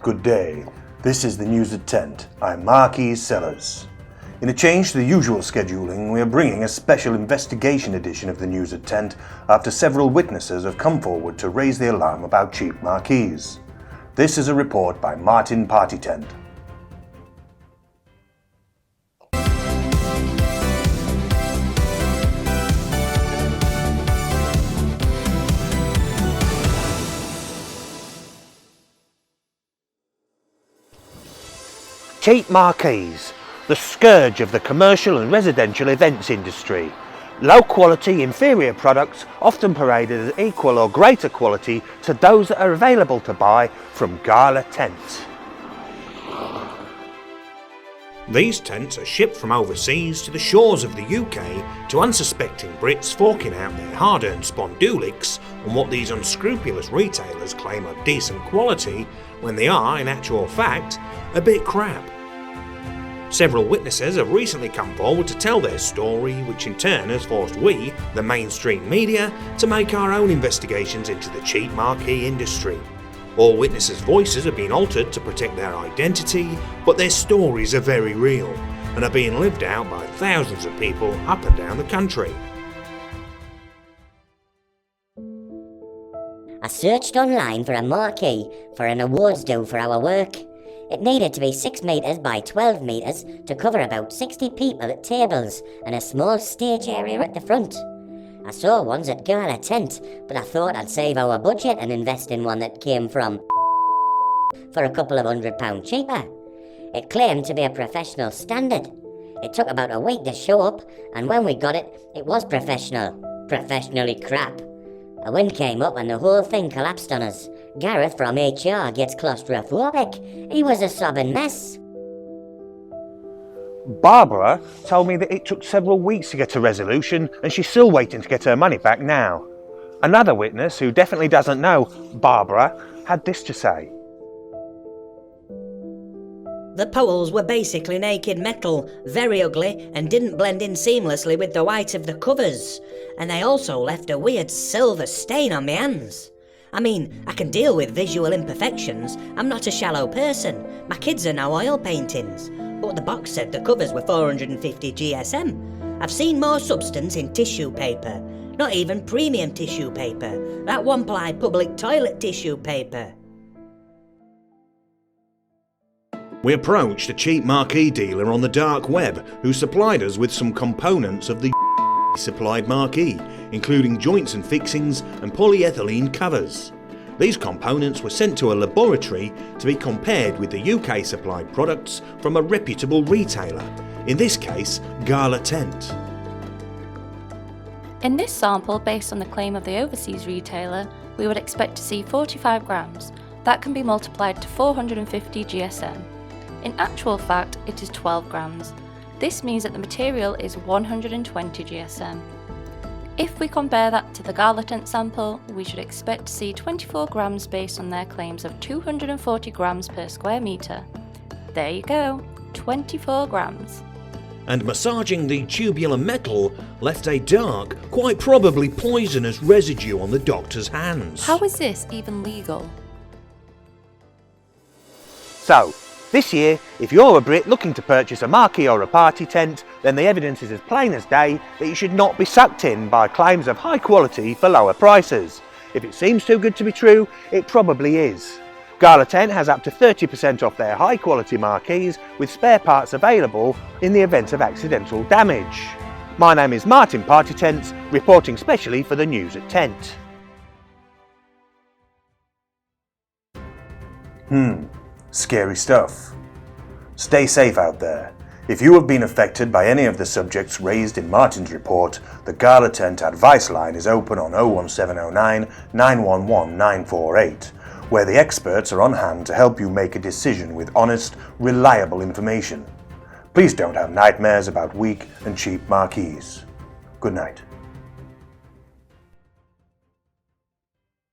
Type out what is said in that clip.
Good day. This is the news at Tent. I'm Marquee Sellers. In a change to the usual scheduling, we are bringing a special investigation edition of the news at Tent after several witnesses have come forward to raise the alarm about cheap marquees. This is a report by Martin Partytent. Cheap marquees, the scourge of the commercial and residential events industry. Low quality, inferior products often paraded as equal or greater quality to those that are available to buy from Gala Tent. These tents are shipped from overseas to the shores of the UK to unsuspecting Brits forking out their hard-earned spondulics on what these unscrupulous retailers claim are decent quality when they are, in actual fact, a bit crap. Several witnesses have recently come forward to tell their story, which in turn has forced we, the mainstream media, to make our own investigations into the cheap marquee industry. All witnesses' voices have been altered to protect their identity, but their stories are very real and are being lived out by thousands of people up and down the country. I searched online for a marquee for an awards do for our work. It needed to be 6 metres by 12 metres to cover about 60 people at tables and a small stage area at the front. I saw ones at Gala Tent, but I thought I'd save our budget and invest in one that came from for a couple of £100 cheaper. It claimed to be a professional standard. It took about a week to show up, and when we got it, it was professional. Professionally crap. A wind came up and the whole thing collapsed on us. Gareth from HR gets claustrophobic. He was a sobbing mess. Barbara told me that it took several weeks to get a resolution and she's still waiting to get her money back now. Another witness, who definitely doesn't know Barbara, had this to say. The poles were basically naked metal, very ugly, and didn't blend in seamlessly with the white of the covers. And they also left a weird silver stain on my hands. I mean, I can deal with visual imperfections. I'm not a shallow person. My kids are now oil paintings. But the box said the covers were 450 GSM. I've seen more substance in tissue paper. Not even premium tissue paper. That one-ply public toilet tissue paper. We approached a cheap marquee dealer on the dark web who supplied us with some components of the supplied marquee, including joints and fixings and polyethylene covers. These components were sent to a laboratory to be compared with the UK supplied products from a reputable retailer, in this case Gala Tent. In this sample, based on the claim of the overseas retailer, we would expect to see 45 grams. That can be multiplied to 450 GSM. In actual fact, it is 12 grams. This means that the material is 120 GSM. If we compare that to the Gala Tent sample, we should expect to see 24 grams based on their claims of 240 grams per square metre. There you go, 24 grams. And massaging the tubular metal left a dark, quite probably poisonous residue on the doctor's hands. How is this even legal? So, this year, if you're a Brit looking to purchase a marquee or a party tent, then the evidence is as plain as day that you should not be sucked in by claims of high quality for lower prices. If it seems too good to be true, it probably is. Gala Tent has up to 30% off their high quality marquees with spare parts available in the event of accidental damage. My name is Martin Partytent, reporting specially for the news at Tent. Scary stuff. Stay safe out there. If you have been affected by any of the subjects raised in Martin's report, the Gala Tent advice line is open on 01709 911 948, where the experts are on hand to help you make a decision with honest, reliable information. Please don't have nightmares about weak and cheap marquees. Good night.